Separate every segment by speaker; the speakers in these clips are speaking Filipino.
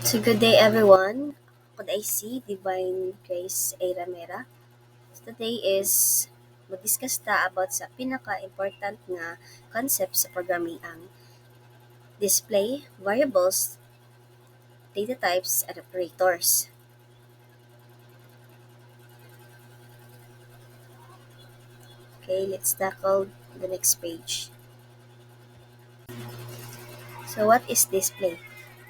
Speaker 1: So good day everyone. Could I see Divine Grace A. Ramera? So today is mag-discuss ta about sa pinaka-important nga concept sa programming ang display, variables, data types, and operators. Okay, let's tackle the next page. So what is display?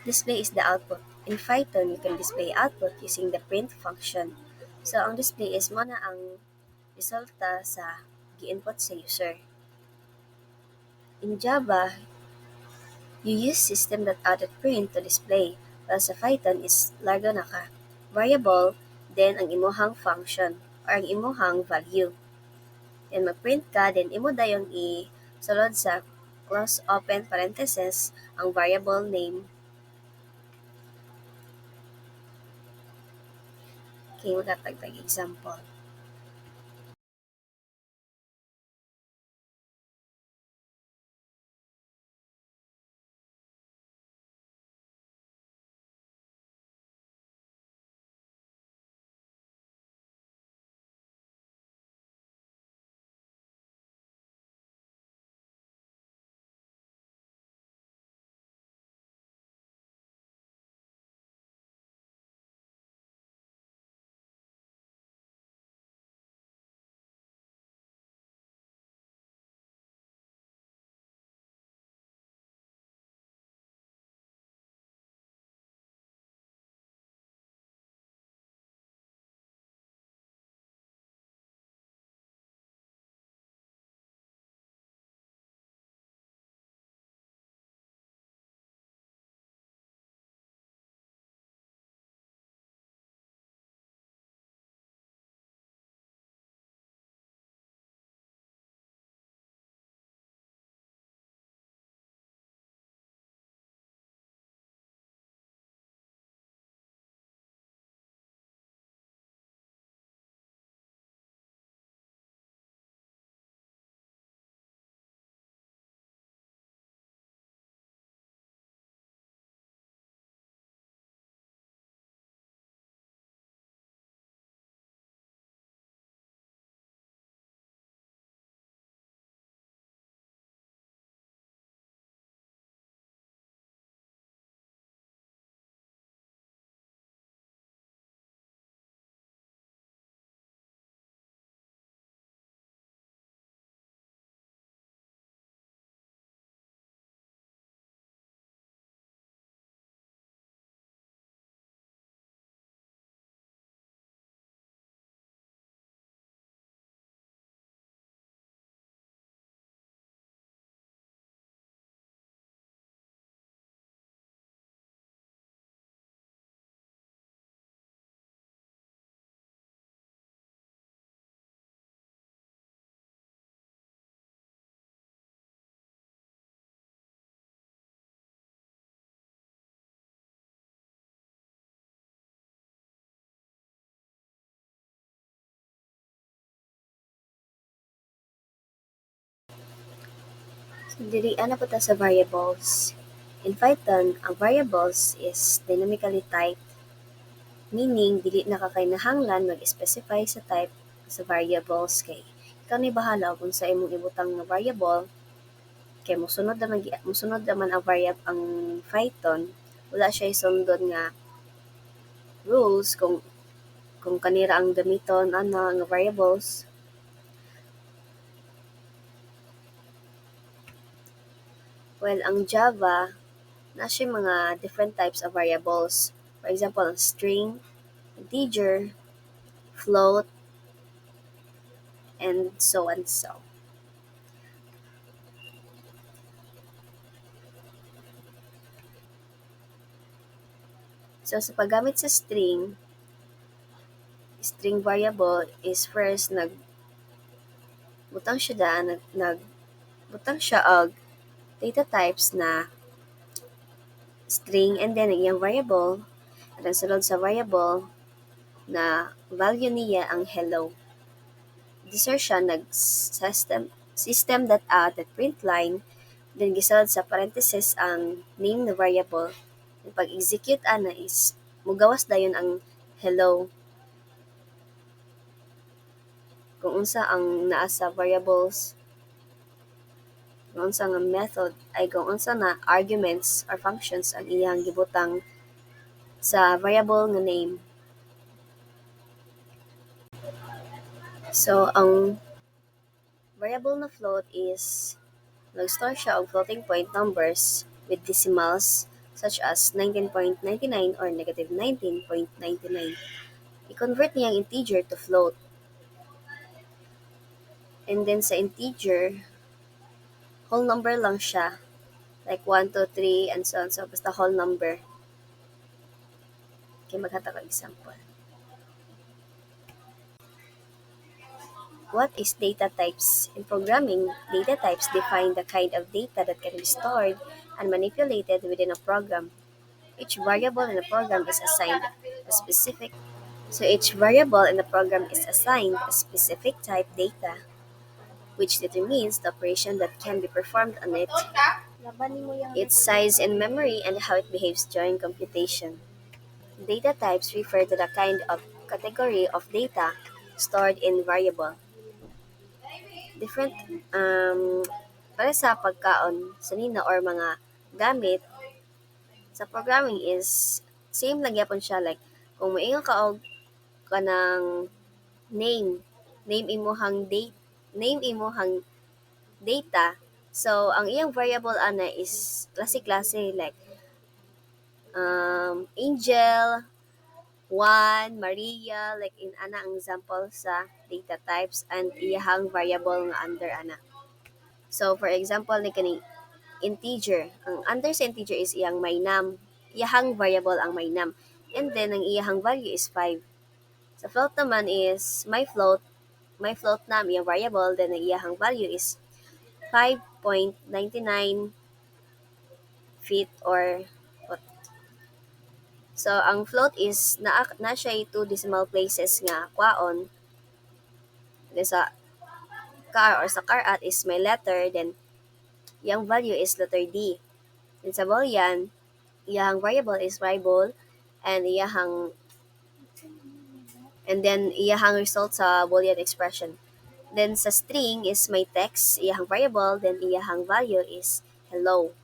Speaker 1: Display is the output. In Python, you can display output using the print function. So ang display is mo na ang resulta sa gi-input sa user. In Java, you use system.out.print to display, while sa Python is largo na ka. Variable, then ang imuhang function, or ang imuhang value. Then mag-print ka, then imo dayon sulod sa close open parenthesis ang variable name. Okay, magkatagtag example. So, diri ana po ta sa variables. In Python, ang variables is dynamically typed, meaning dili na ka kinahanglan mag-specify sa type sa variables kay ikaw ni bahala kung sa imong ibutang nga variable kay mosunod naman ang variable ang Python. Wala siya isundon nga rules kung kanira ang gamiton ana nga variables. Well, ang Java na siya mga different types of variables. For example, ang string, integer, float, and so and so. So sa paggamit sa string variable is first butang siya butang siya og data types na string and then ang iyang variable at ang sulod sa variable na value niya ang hello. Disar siya system.out that print line then gisulod sa parenthesis ang name na variable Yung pag-execute ana is mugawas dayon ang hello kung unsa ang naa sa variables, kung unsa nga method ay kung unsa na arguments or functions ang iyang gibutang sa variable nga name. So ang variable na float is nag-store siya og floating point numbers with decimals such as 19.99 or negative 19.99. I-convert niya ang integer to float. And then sa integer, whole number lang siya. Like 1, 2, 3, and so on. So, basta whole number. Okay, maghata ka example. What is data types? In programming, data types define the kind of data that can be stored and manipulated within a program. Each variable in a program is assigned a specific each variable in the program is assigned a specific type data, which determines the operation that can be performed on it, its size in memory, and how it behaves during computation. Data types refer to the kind of category of data stored in variable. Different para sa pagkaon sa nina or mga gamit sa programming is same lang gyapon siya like kung moingon ka og kanang name, name imuhang date, name imuhang data. So ang iyang variable ana is klase-klase like Angel, Juan, Maria, like in ana ang example sa data types and iyahang variable nga under ana. So for example ni kani integer. Ang under sa integer is iyang mynam. Iyahang variable ang mynam. And then ang iyahang value is 5. Sa float naman is my float nam iyang variable then ang iyahang value is 5.99 feet or what. So ang float is na siya two decimal places nga kwaon. Then sa car or sa car at is may letter then iyang value is letter D. Then sa boolean, iyahang variable is variable and then iyahang result sa boolean expression. Then sa string is may text, iyahang variable, then iyahang value is hello.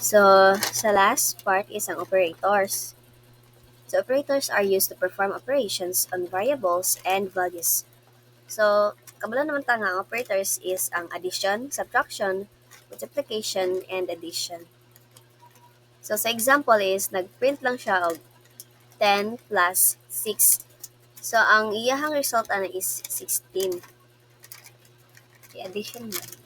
Speaker 1: So, sa last part is ang operators. So, operators are used to perform operations on variables and values. So, kabalo naman ta nga ang operators is ang addition, subtraction, multiplication, and addition. So, sa example is, nag-print lang siya og 10 plus 6. So, ang iyahang result ana is 16. I-addition mo.